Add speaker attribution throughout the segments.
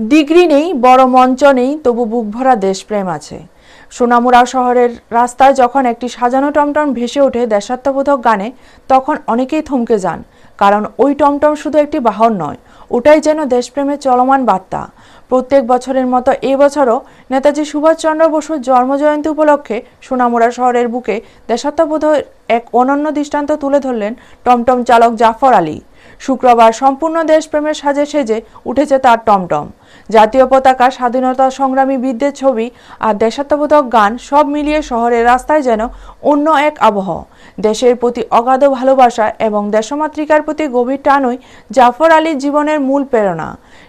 Speaker 1: Degree নেই, বড় মঞ্চ নেই, তবু বুক ভরা দেশপ্রেম আছে। সোনামুড়া শহরের রাস্তায় যখন একটি সাজানো টমটম ভেসে ওঠে দেশাত্মবোধক গানে, তখন অনেকেই থমকে যান, কারণ ওই টমটম শুধু একটি বাহন নয়, ওটাই যেন দেশপ্রেমের চলমান বার্তা। প্রত্যেক বছরের মতো এবছরও নেতাজি সুভাষচন্দ্র বসুর জন্মজয়ন্তী উপলক্ষে সোনামুড়া শহরের বুকে দেশাত্মবোধের এক অনন্য দৃষ্টান্ত তুলে ধরলেন টমটম চালক জাফর আলী। শুক্রবার সম্পূর্ণ দেশপ্রেমের সাজে সেজে উঠেছে তার টমটম। জাতীয় পতাকা, স্বাধীনতা সংগ্রামী বীরদের ছবি আর দেশাত্মবোধক গান সব মিলিয়ে শহরের রাস্তায় যেন অন্য এক আবহ। দেশের প্রতি অগাধ ভালোবাসা এবং দেশমাতৃকার প্রতি গভীর টানই জাফর আলীর জীবনের মূল প্রেরণা।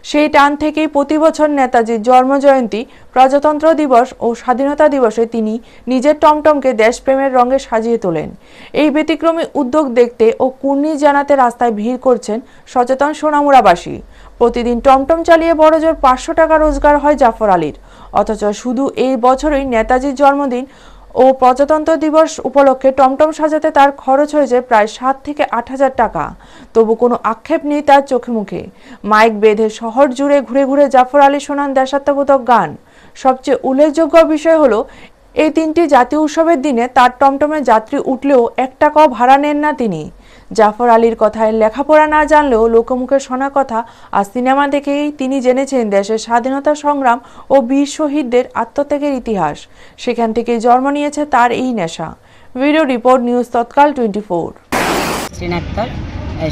Speaker 1: সেই টান থেকেই প্রতি বছর নেতাজির জন্মজয়ন্তী, প্রজাতন্ত্র দিবস ও স্বাধীনতা দিবসে তিনি নিজের টমটমকে দেশপ্রেমের রঙে সাজিয়ে তোলেন। এই ব্যতিক্রমী উদ্যোগ দেখতে ও কুর্নিশ জানাতে রাস্তায় ভিড় করছেন সচেতন সোনামুড়াবাসী। প্রতিদিন টমটম চালিয়ে বড়জোর 500 টাকা রোজগার হয় জাফর আলীর। অথচ শুধু এই বছরই নেতাজির জন্মদিন ও প্রজাতন্ত্র দিবস উপলক্ষে টমটম সাজাতে তার খরচ হয়েছে প্রায় 7 থেকে 8,000 টাকা। তবু কোনো আক্ষেপ নেই তার চোখে মুখে। মাইক বেঁধে শহর জুড়ে ঘুরে ঘুরে জাফর আলী শোনান দেশাত্মবোধক গান। সবচেয়ে উল্লেখযোগ্য বিষয় হলো, এই 3টি জাতীয় উৎসবের দিনে তার টমটমে যাত্রী উঠলেও 1 টাকাও ভাড়া নেন না তিনি। জাফর আলীর কথায় লেখাপড়া না জানলেও লোকমুখে শোনা কথা আর সিনেমা দেখেই তিনি জেনেছেন দেশের স্বাধীনতা সংগ্রাম ও বীর শহীদদের আত্মত্যাগের ইতিহাস। সেখান থেকেই জন্ম নিয়েছে তার এই নেশা। ভিডিও রিপোর্ট, নিউজ তৎকাল 24।
Speaker 2: আক্তার,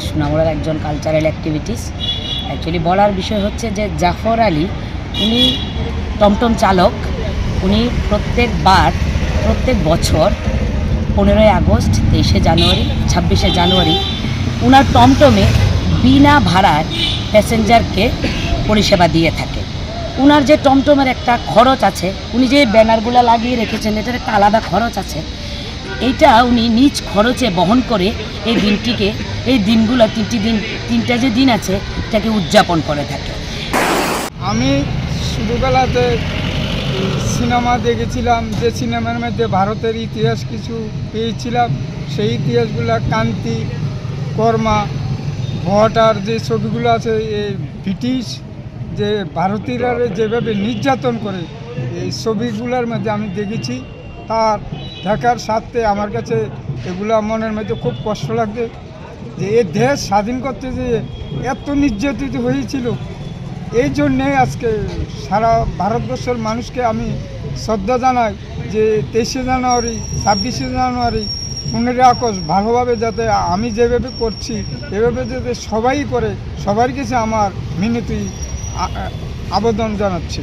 Speaker 2: সোনামুড়ার একজন কালচারাল অ্যাক্টিভিটিস। অ্যাকচুয়ালি বলার বিষয় হচ্ছে যে জাফর আলী উনি টমটম চালক। উনি প্রত্যেক বছর 15ই আগস্ট, 23শে জানুয়ারি, 26শে জানুয়ারি উনার টমটমে বিনা ভাড়ায় প্যাসেঞ্জারকে পরিষেবা দিয়ে থাকে। উনার যে টমটমের একটা খরচ আছে, উনি যে ব্যানারগুলো লাগিয়ে রেখেছেন, এটার একটা আলাদা খরচ আছে। এইটা উনি নিজ খরচে বহন করে এই দিনগুলো 3টা যে দিন আছে এটাকে উদযাপন করে থাকে।
Speaker 3: আমি ছোটোবেলাতে সিনেমা দেখেছিলাম, যে সিনেমার মধ্যে ভারতের ইতিহাস কিছু পেয়েছিলাম। সেই ইতিহাসগুলো কান্তি, কর্মা, ভটার যে ছবিগুলো আছে, এই ব্রিটিশ যে ভারতীয়রা যেভাবে নির্যাতন করে, এই ছবিগুলোর মধ্যে আমি দেখেছি। তার দেখার সাথে আমার কাছে এগুলো মনের মধ্যে খুব কষ্ট লাগছে যে এ দেশ স্বাধীন করতে যে এত নির্যাতিত হয়েছিল। এই জন্যে আজকে সারা ভারতবর্ষের মানুষকে আমি শ্রদ্ধা জানাই যে 23শে জানুয়ারি, 26শে জানুয়ারি, 15ই আগস্ট ভালোভাবে যাতে আমি যেভাবে করছি এভাবে যাতে সবাই করে, সবার কাছে আমার মিনতি আবেদন জানাচ্ছি।